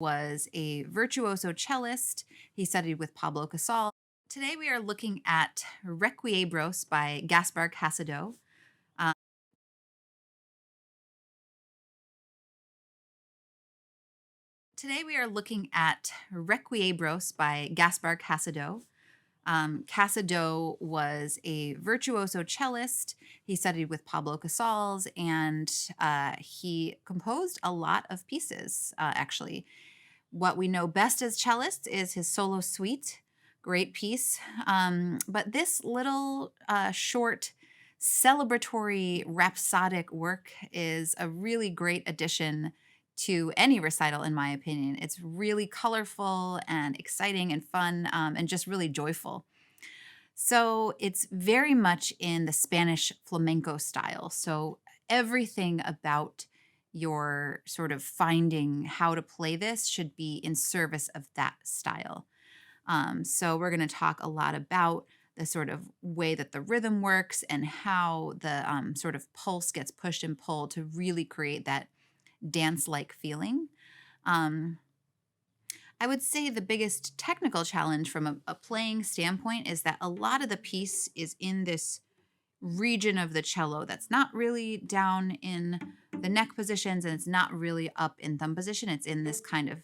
Was a virtuoso cellist. He studied with Pablo Casal. Today we are looking at Requiebros by Gaspar Casado. Um, Today we are looking at Requiebros by Gaspar Casado. Casado was a virtuoso cellist. He studied with Pablo Casals, and he composed a lot of pieces, actually. What we know best as cellists is his solo suite, great piece. But this little short celebratory rhapsodic work is a really great addition to any recital, in my opinion. It's really colorful and exciting and fun, and just really joyful. So it's very much in the Spanish flamenco style. So everything about your sort of finding how to play this should be in service of that style. So we're going to talk a lot about the sort of way that the rhythm works and how the sort of pulse gets pushed and pulled to really create that dance-like feeling. I would say the biggest technical challenge from a playing standpoint is that a lot of the piece is in this region of the cello that's not really down in the neck positions, and it's not really up in thumb position. It's in this kind of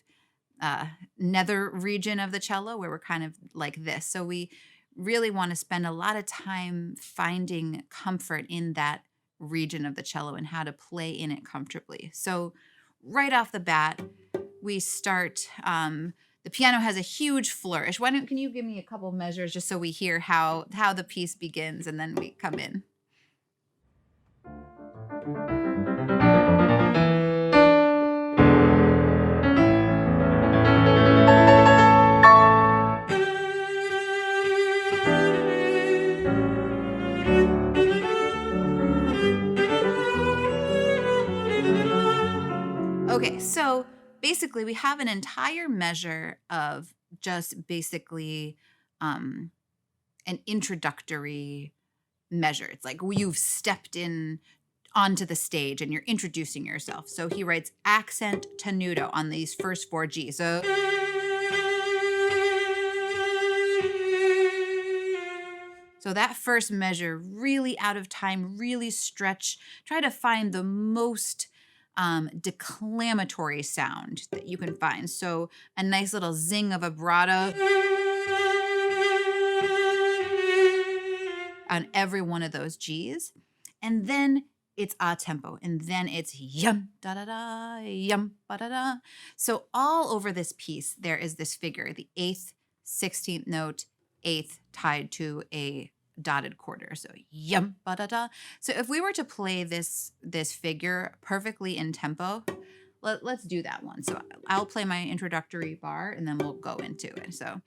nether region of the cello where we're kind of like this. So we really want to spend a lot of time finding comfort in that region of the cello and how to play in it comfortably. So right off the bat, we start, the piano has a huge flourish. Can you give me a couple measures just so we hear how the piece begins, and then we come in. Okay, so basically we have an entire measure of just basically an introductory measure. It's like you've stepped in onto the stage and you're introducing yourself. So he writes accent tenuto on these first 4 G's. So that first measure, really out of time, really stretch. Try to find the most declamatory sound that you can find. So a nice little zing of vibrato on every one of those G's. And then it's a tempo, and then it's yum da da da yum ba da da. So all over this piece there is this figure, the 8th 16th note, 8th tied to a dotted quarter. So yum ba da da. So if we were to play this figure perfectly in tempo, let's do that one. So I'll play my introductory bar and then we'll go into it. So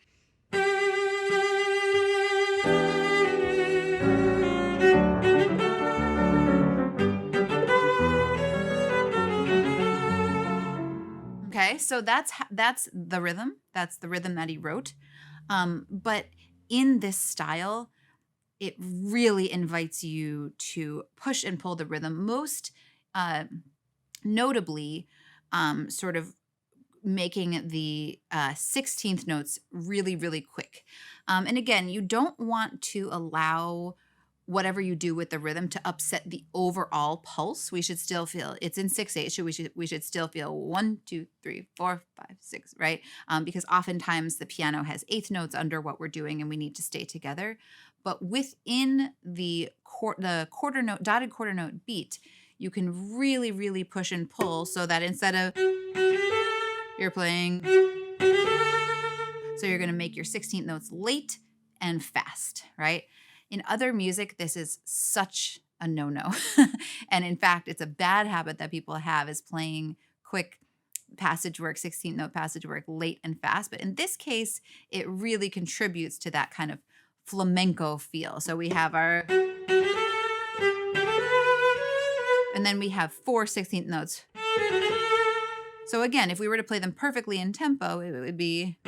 okay, so that's the rhythm. That's the rhythm that he wrote. But in this style, it really invites you to push and pull the rhythm. Most notably, sort of making the 16th notes really, really quick. And again, you don't want to allow whatever you do with the rhythm to upset the overall pulse. We should still feel it's in 6/8. We should still feel 1, 2, 3, 4, 5, 6, right? Because oftentimes the piano has 8th notes under what we're doing, and we need to stay together. But within the quarter note, dotted quarter note beat, you can really, really push and pull so that instead of you're playing, so you're going to make your 16th notes late and fast, right? In other music, this is such a no-no. And in fact, it's a bad habit that people have, is playing quick passage work, 16th note passage work late and fast. But in this case, it really contributes to that kind of flamenco feel. So we have our, and then we have 4 16th notes. So again, if we were to play them perfectly in tempo, it would be,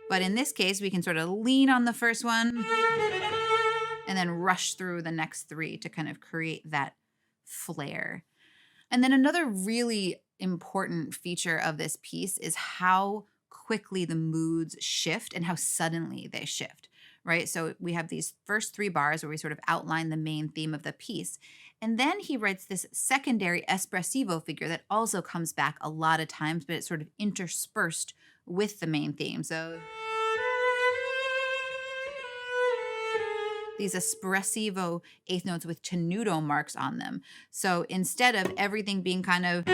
but in this case, we can sort of lean on the first one and then rush through the next 3 to kind of create that flair. And then another really important feature of this piece is how quickly the moods shift and how suddenly they shift, right? So we have these first 3 bars where we sort of outline the main theme of the piece. And then he writes this secondary espressivo figure that also comes back a lot of times, but it's sort of interspersed with the main theme. So these espressivo eighth notes with tenuto marks on them. So instead of everything being kind of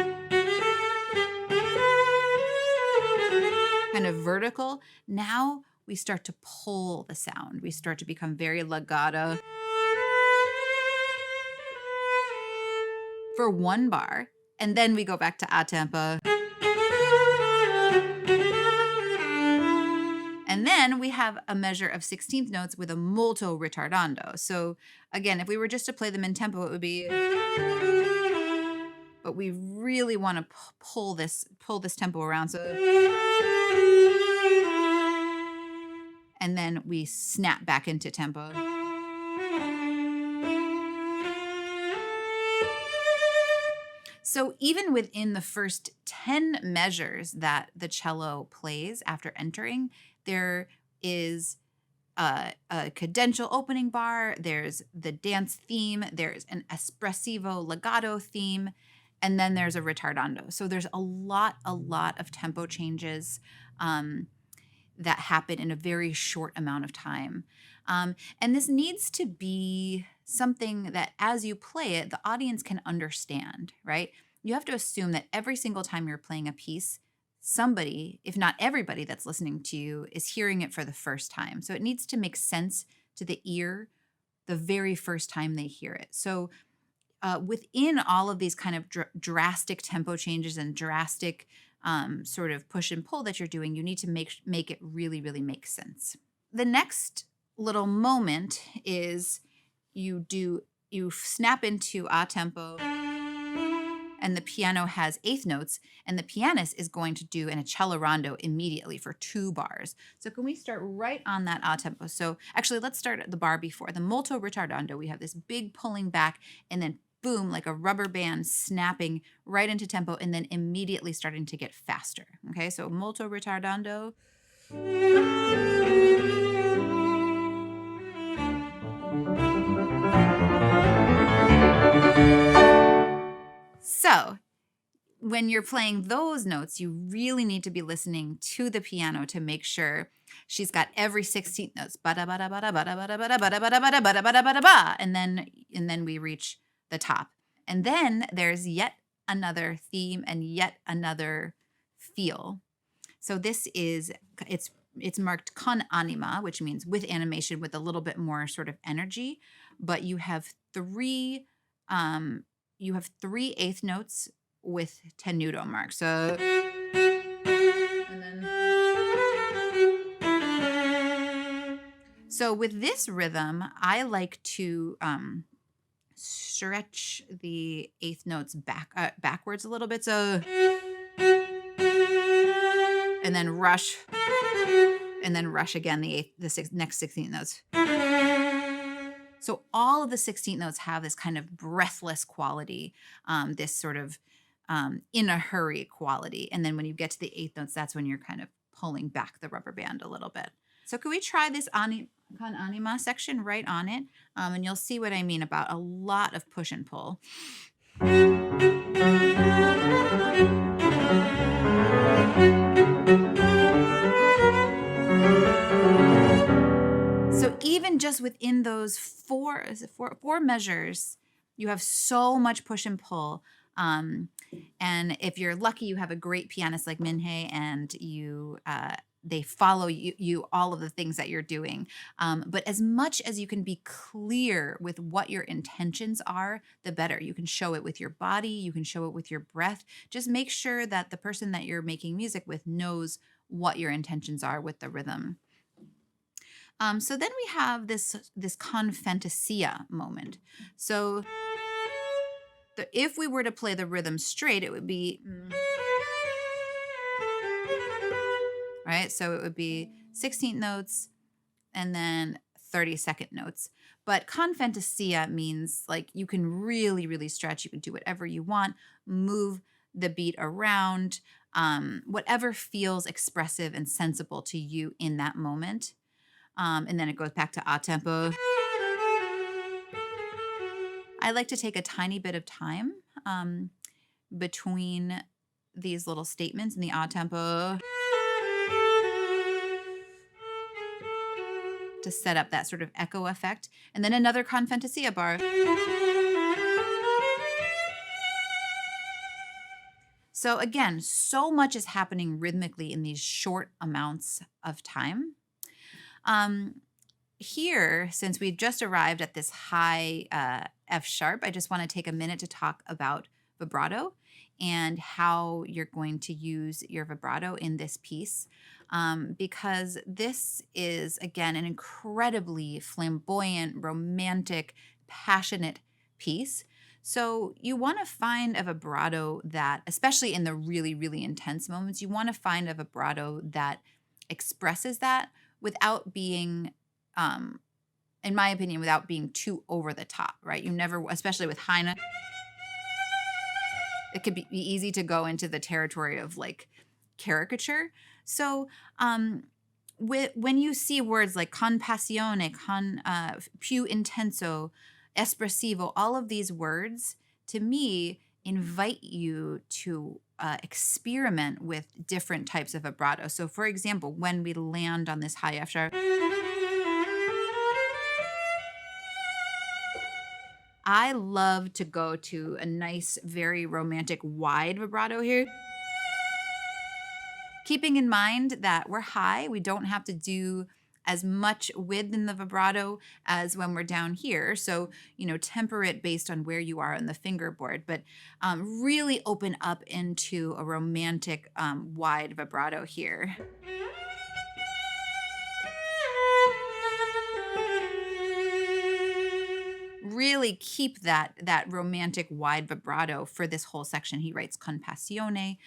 vertical, now we start to pull the sound. We start to become very legato for 1 bar, and then we go back to a tempo. And then we have a measure of 16th notes with a molto ritardando. So again, if we were just to play them in tempo, it would be, but we really want to pull this tempo around. So, and then we snap back into tempo. So even within the first 10 measures that the cello plays after entering, there is a cadential opening bar, there's the dance theme, there's an espressivo legato theme, and then there's a ritardando. So there's a lot of tempo changes that happen in a very short amount of time. And this needs to be something that as you play it, the audience can understand, right? You have to assume that every single time you're playing a piece, somebody, if not everybody that's listening to you, is hearing it for the first time. So it needs to make sense to the ear the very first time they hear it. So within all of these kind of drastic tempo changes and drastic sort of push and pull that you're doing, you need to make it really, really make sense. The next little moment is you snap into a tempo, and the piano has eighth notes, and the pianist is going to do an accelerando immediately for 2 bars. So can we start right on that a tempo? So actually, let's start at the bar before. The molto ritardando, we have this big pulling back, and then boom, like a rubber band snapping right into tempo, and then immediately starting to get faster. Okay, so molto ritardando. So when you're playing those notes, you really need to be listening to the piano to make sure she's got every 16th notes. And then we reach the top. And then there's yet another theme and yet another feel. So this is, it's marked con anima, which means with animation, with a little bit more sort of energy. But you have 3 eighth notes with tenuto marks. So, and then, so with this rhythm, I like to stretch the eighth notes backwards a little bit. So, and then rush again the next 16th notes. So all of the 16th notes have this kind of breathless quality, this sort of in a hurry quality. And then when you get to the eighth notes, that's when you're kind of pulling back the rubber band a little bit. So can we try this con anima section right on it? And you'll see what I mean about a lot of push and pull. So even just within those four measures, you have so much push and pull. And if you're lucky, you have a great pianist like Minhei, and they follow you all of the things that you're doing. But as much as you can be clear with what your intentions are, the better. You can show it with your body. You can show it with your breath. Just make sure that the person that you're making music with knows what your intentions are with the rhythm. So then we have this con fantasia moment. So if we were to play the rhythm straight, it would be, right? So it would be 16th notes and then 32nd notes. But con fantasia means like you can really, really stretch. You can do whatever you want. Move the beat around, whatever feels expressive and sensible to you in that moment. And then it goes back to a tempo. I like to take a tiny bit of time between these little statements in the a tempo to set up that sort of echo effect. And then another con fantasia bar. So again, so much is happening rhythmically in these short amounts of time. Here, since we've just arrived at this high F sharp, I just want to take a minute to talk about vibrato and how you're going to use your vibrato in this piece. Because this is, again, an incredibly flamboyant, romantic, passionate piece. So you want to find a vibrato that, especially in the really, really intense moments, you want to find a vibrato that expresses that without being, in my opinion, without being too over the top, right? You never, especially with high note, it could be easy to go into the territory of like caricature. So when you see words like con passione, con più intenso, espressivo, all of these words, to me, invite you to experiment with different types of vibrato. So for example, when we land on this high F sharp, I love to go to a nice, very romantic, wide vibrato here. Keeping in mind that we're high, we don't have to do as much width in the vibrato as when we're down here. So, temper it based on where you are on the fingerboard, but really open up into a romantic, wide vibrato here. Really keep that romantic wide vibrato for this whole section. He writes con passione.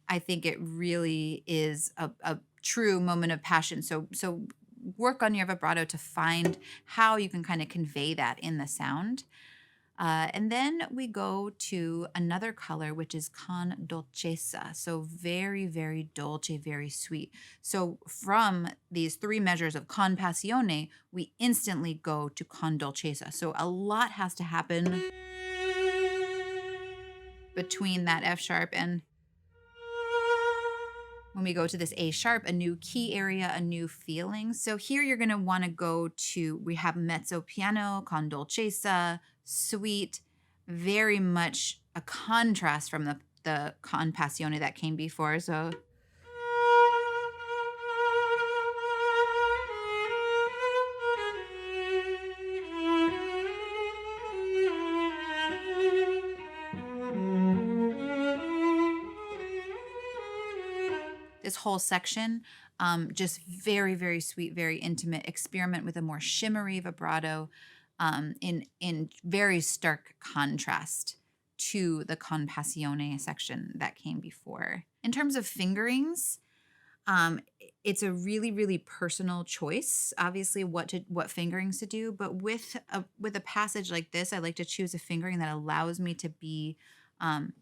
I think it really is a true moment of passion. So work on your vibrato to find how you can kind of convey that in the sound. And then we go to another color, which is con dolcezza. So very, very dolce, very sweet. So from these three measures of con passione, we instantly go to con dolcezza. So a lot has to happen between that F sharp and when we go to this A sharp, a new key area, a new feeling. So here you're going to want to go to, we have mezzo piano, con dolcezza, sweet, very much a contrast from the con passione that came before. So this whole section, just very, very sweet, very intimate. Experiment with a more shimmery vibrato in very stark contrast to the con passione section that came before. In terms of fingerings, it's a really, really personal choice, obviously, what fingerings to do. But with a passage like this, I like to choose a fingering that allows me to be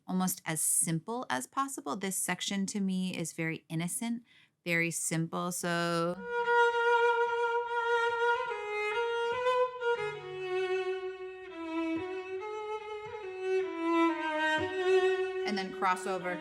almost as simple as possible. This section to me is very innocent, very simple. So and then crossover.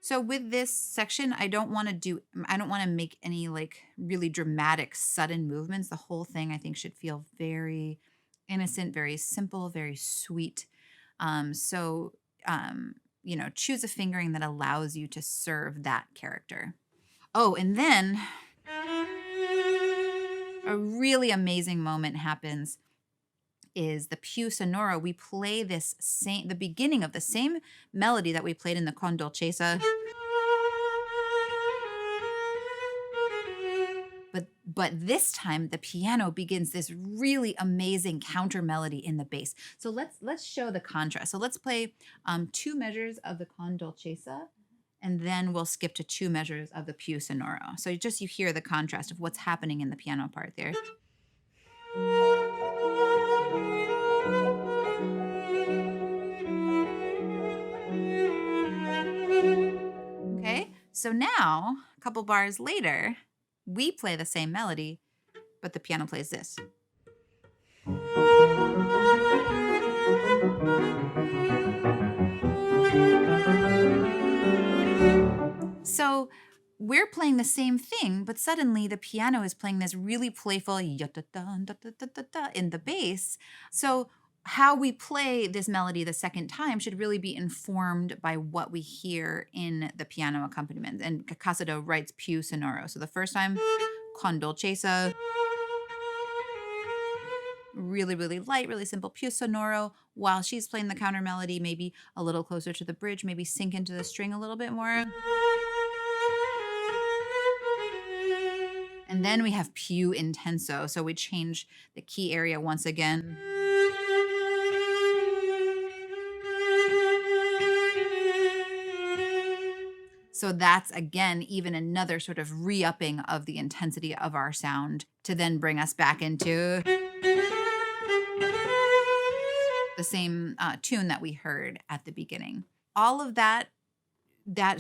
So with this section, I don't want to make any like really dramatic sudden movements. The whole thing I think should feel very innocent, very simple, very sweet. Choose a fingering that allows you to serve that character. Oh, and then a really amazing moment happens is the più sonoro. We play the beginning of the same melody that we played in the con dolcezza. But this time the piano begins this really amazing counter melody in the bass. So let's show the contrast. So let's play 2 measures of the con dolcezza, and then we'll skip to 2 measures of the più sonoro. So you hear the contrast of what's happening in the piano part there. Okay, so now, a couple bars later, we play the same melody, but the piano plays this. So we're playing the same thing, but suddenly the piano is playing this really playful ya-da-da-da-da-da-da in the bass. So how we play this melody the second time should really be informed by what we hear in the piano accompaniment. And Casado writes più sonoro. So the first time, con dolcezza, really, really light, really simple più sonoro, while she's playing the counter melody, maybe a little closer to the bridge, maybe sink into the string a little bit more. And then we have più intenso. So we change the key area once again. So that's, again, even another sort of re-upping of the intensity of our sound to then bring us back into the same tune that we heard at the beginning. All of that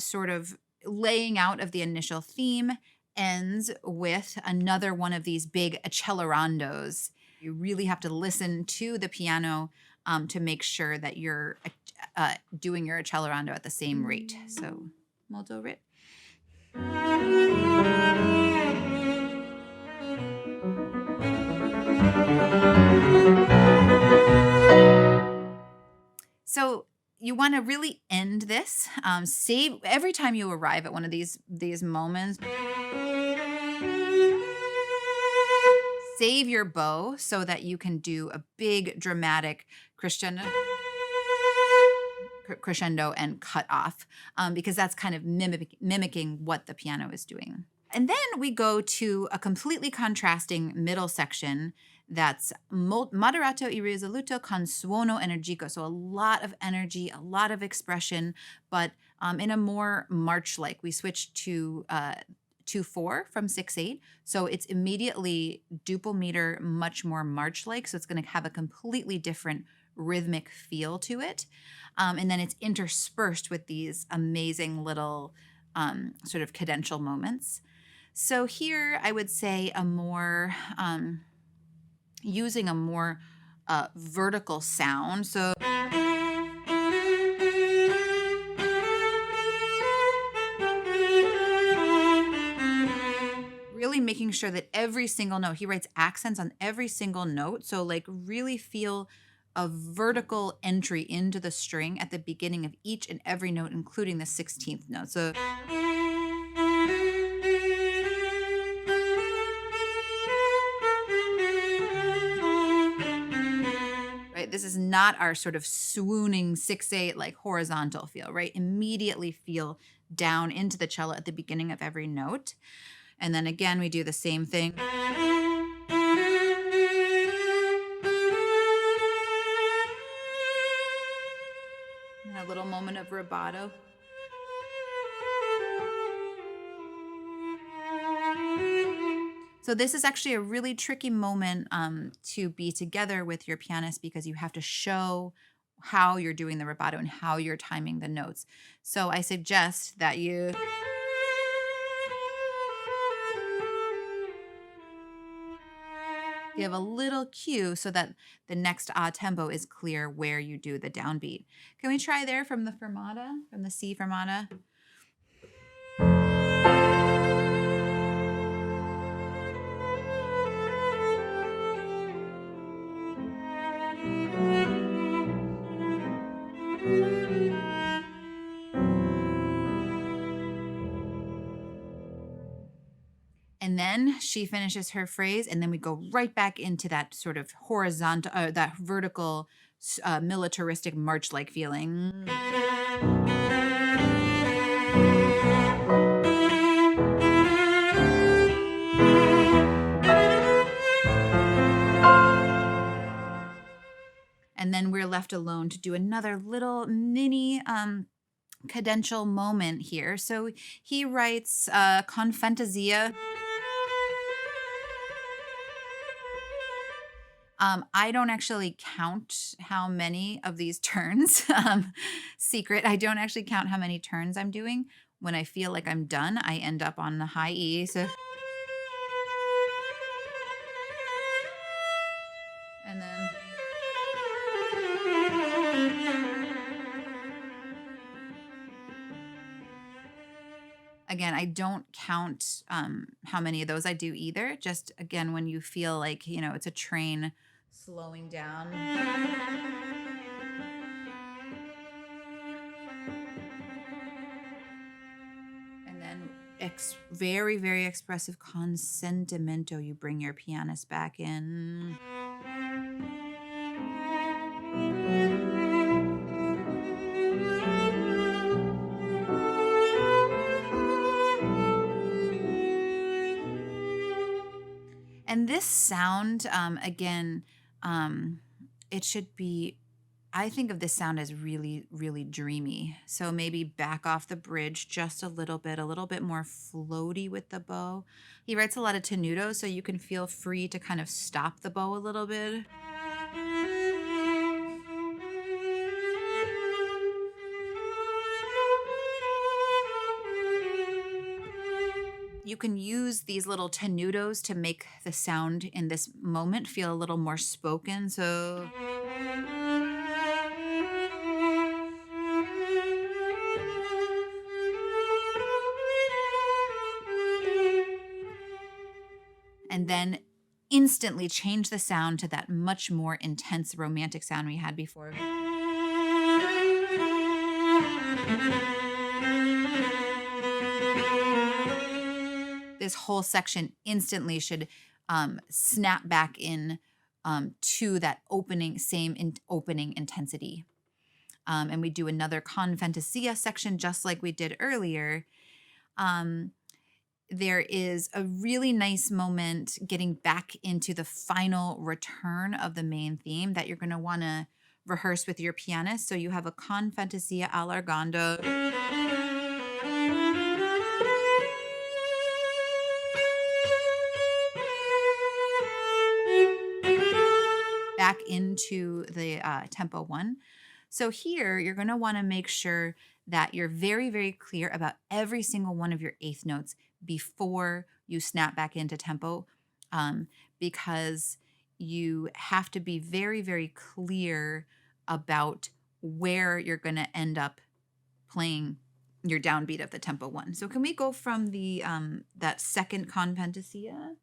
sort of laying out of the initial theme ends with another one of these big accelerandos. You really have to listen to the piano to make sure that you're doing your accelerando at the same rate. So, molto rit. So you want to really end this. Save every time you arrive at one of these moments. Save your bow so that you can do a big dramatic crescendo and cut off, because that's kind of mimicking what the piano is doing. And then we go to a completely contrasting middle section that's moderato e risoluto con suono energico. So a lot of energy, a lot of expression, but in a more march-like. We switch to 2/4 from 6/8. So it's immediately duple meter, much more march-like. So it's going to have a completely different rhythmic feel to it. And then it's interspersed with these amazing little sort of cadential moments. So here I would say a more, using a more vertical sound. So really making sure that every single note, he writes accents on every single note. So like really feel a vertical entry into the string at the beginning of each and every note, including the 16th note. So right, this is not our sort of swooning 6/8 like horizontal feel, right? Immediately feel down into the cello at the beginning of every note. And then again, we do the same thing. And a little moment of rubato. So this is actually a really tricky moment to be together with your pianist, because you have to show how you're doing the rubato and how you're timing the notes. So I suggest that you give a little cue so that the next tempo is clear where you do the downbeat. Can we try there from the fermata, from the C fermata? And then she finishes her phrase, and then we go right back into that sort of horizontal, that vertical, militaristic march-like feeling. And then we're left alone to do another little mini cadential moment here. So he writes con fantasia. I don't actually count how many of these turns. Secret, I don't actually count how many turns I'm doing. When I feel like I'm done, I end up on the high E. So, and then again, I don't count how many of those I do either. Just again, when you feel like, it's a train slowing down. And then very, very expressive con sentimento. You bring your pianist back in. And this sound, again, it should be, I think of this sound as really, really dreamy. So maybe back off the bridge just a little bit more floaty with the bow. He writes a lot of tenuto, so you can feel free to kind of stop the bow a little bit. You can use these little tenutos to make the sound in this moment feel a little more spoken. So and then instantly change the sound to that much more intense romantic sound we had before. This whole section instantly should snap back in to that opening intensity. And we do another con fantasia section just like we did earlier. There is a really nice moment getting back into the final return of the main theme that you're going to want to rehearse with your pianist. So you have a con fantasia allargando. Back into the tempo 1. So here you're going to want to make sure that you're very, very clear about every single one of your eighth notes before you snap back into tempo, because you have to be very, very clear about where you're going to end up playing your downbeat of the tempo 1. So can we go from the that second con fantasia?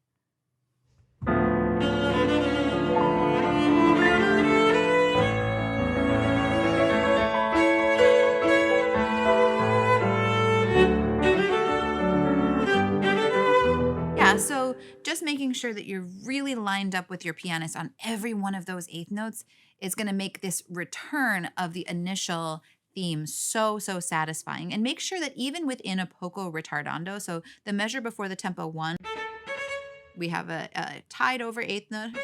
So just making sure that you're really lined up with your pianist on every one of those eighth notes is going to make this return of the initial theme so, so satisfying. And make sure that even within a poco ritardando, so the measure before the tempo 1, we have a tied over eighth note.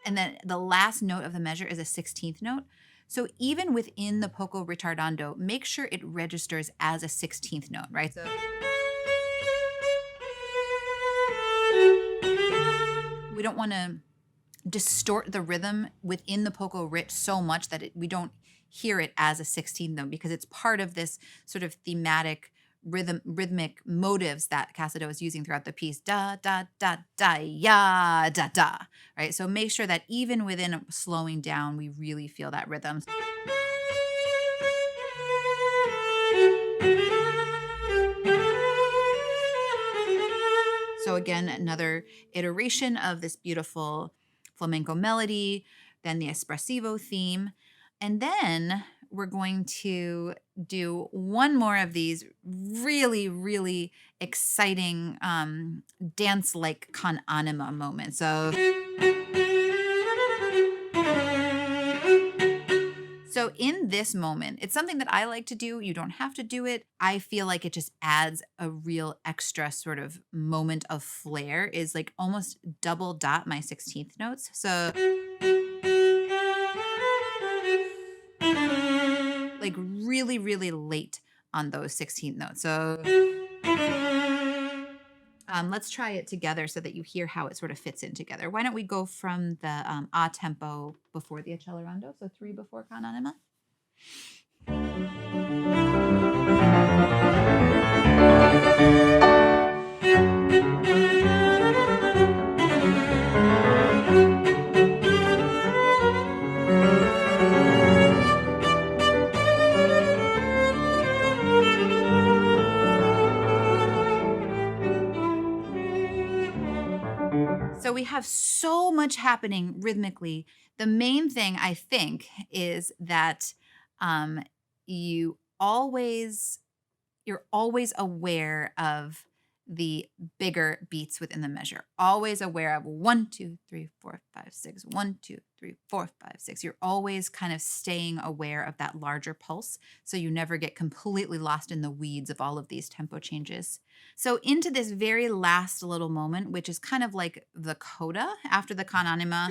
And then the last note of the measure is a 16th note. So even within the poco ritardando, make sure it registers as a 16th note, right? So we don't want to distort the rhythm within the poco rit so much that we don't hear it as a 16th note, because it's part of this sort of thematic rhythmic motives that Casado is using throughout the piece. Da, da, da, da, ya, da, da. Right? So make sure that even within slowing down, we really feel that rhythm. So again, another iteration of this beautiful flamenco melody, then the espressivo theme, and then we're going to do one more of these really, really exciting dance-like con anima moments. So in this moment, it's something that I like to do. You don't have to do it. I feel like it just adds a real extra sort of moment of flair, is like almost double dot my 16th notes. So really, really late on those 16th notes. So let's try it together so that you hear how it sort of fits in together. Why don't we go from the a tempo before the accelerando, so 3 before con anima. So we have so much happening rhythmically. The main thing I think is that you always you're always aware of the bigger beats within the measure. Always aware of 1, 2, 3, 4, 5, 6, 1, 2, 3, 4, 5, 6. You're always kind of staying aware of that larger pulse, so you never get completely lost in the weeds of all of these tempo changes. So into this very last little moment, which is kind of like the coda after the con anima.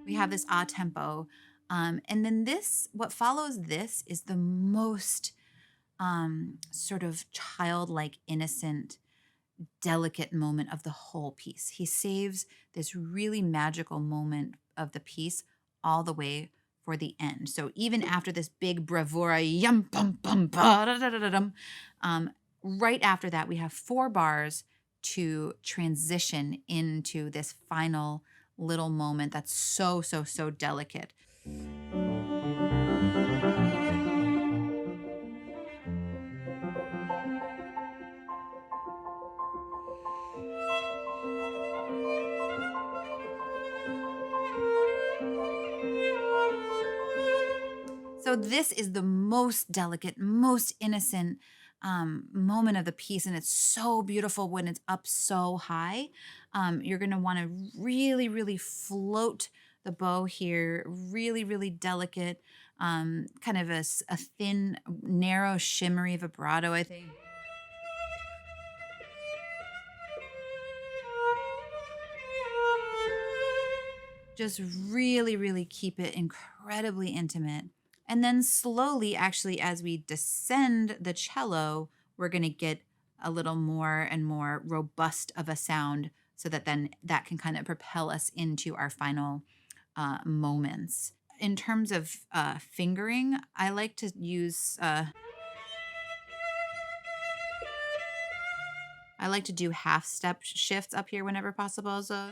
We have this a tempo. And then what follows this is the most sort of childlike, innocent, delicate moment of the whole piece. He saves this really magical moment of the piece all the way for the end. So even after this big bravura, yum, bum, bum, ba, da, da, da, da, dum, right after that, we have 4 bars to transition into this final little moment that's so, so, so delicate. So this is the most delicate, most innocent moment of the piece, and it's so beautiful when it's up so high. You're going to want to really, really float the bow here, really, really delicate, kind of a thin, narrow, shimmery vibrato, I think. Just really, really keep it incredibly intimate. And then slowly, actually, as we descend the cello, we're going to get a little more and more robust of a sound so that then that can kind of propel us into our final moments. In terms of fingering, I like to use, I like to do half step shifts up here whenever possible. So,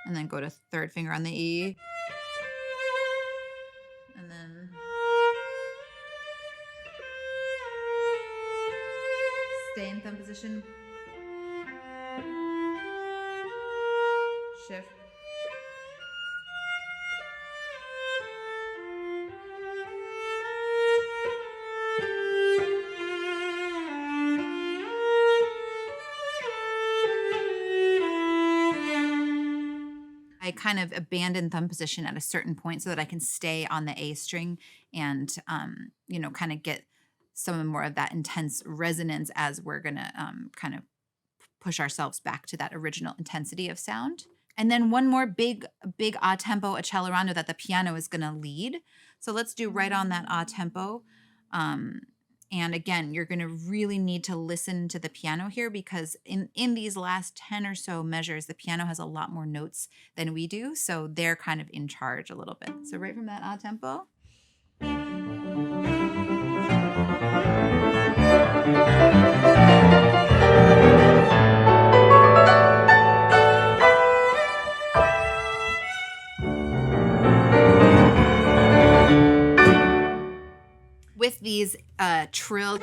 and then go to 3rd finger on the E. And then stay in thumb position. Shift. I kind of abandon thumb position at a certain point so that I can stay on the A string and, kind of get some more of that intense resonance as we're going to kind of push ourselves back to that original intensity of sound. And then one more big a tempo accelerando that the piano is going to lead. So let's do right on that a tempo. And again, you're going to really need to listen to the piano here because in these last 10 or so measures, the piano has a lot more notes than we do. So they're kind of in charge a little bit. So right from that a tempo. With these trill.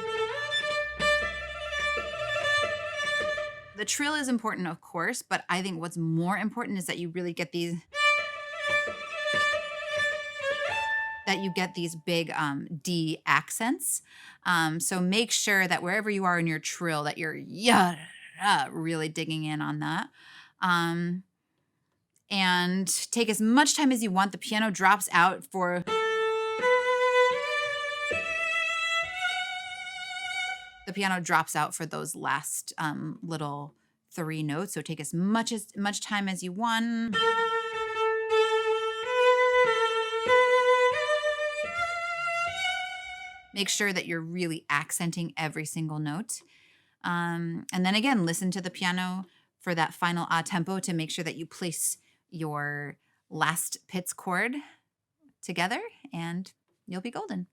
The trill is important, of course, but I think what's more important is that you really get these, big D accents. So make sure that wherever you are in your trill that you're really digging in on that. And take as much time as you want. The piano drops out for the piano drops out for those last little 3 notes. So take as much time as you want. Make sure that you're really accenting every single note. And then again, listen to the piano for that final a tempo to make sure that you place your last Pitts chord together, and you'll be golden.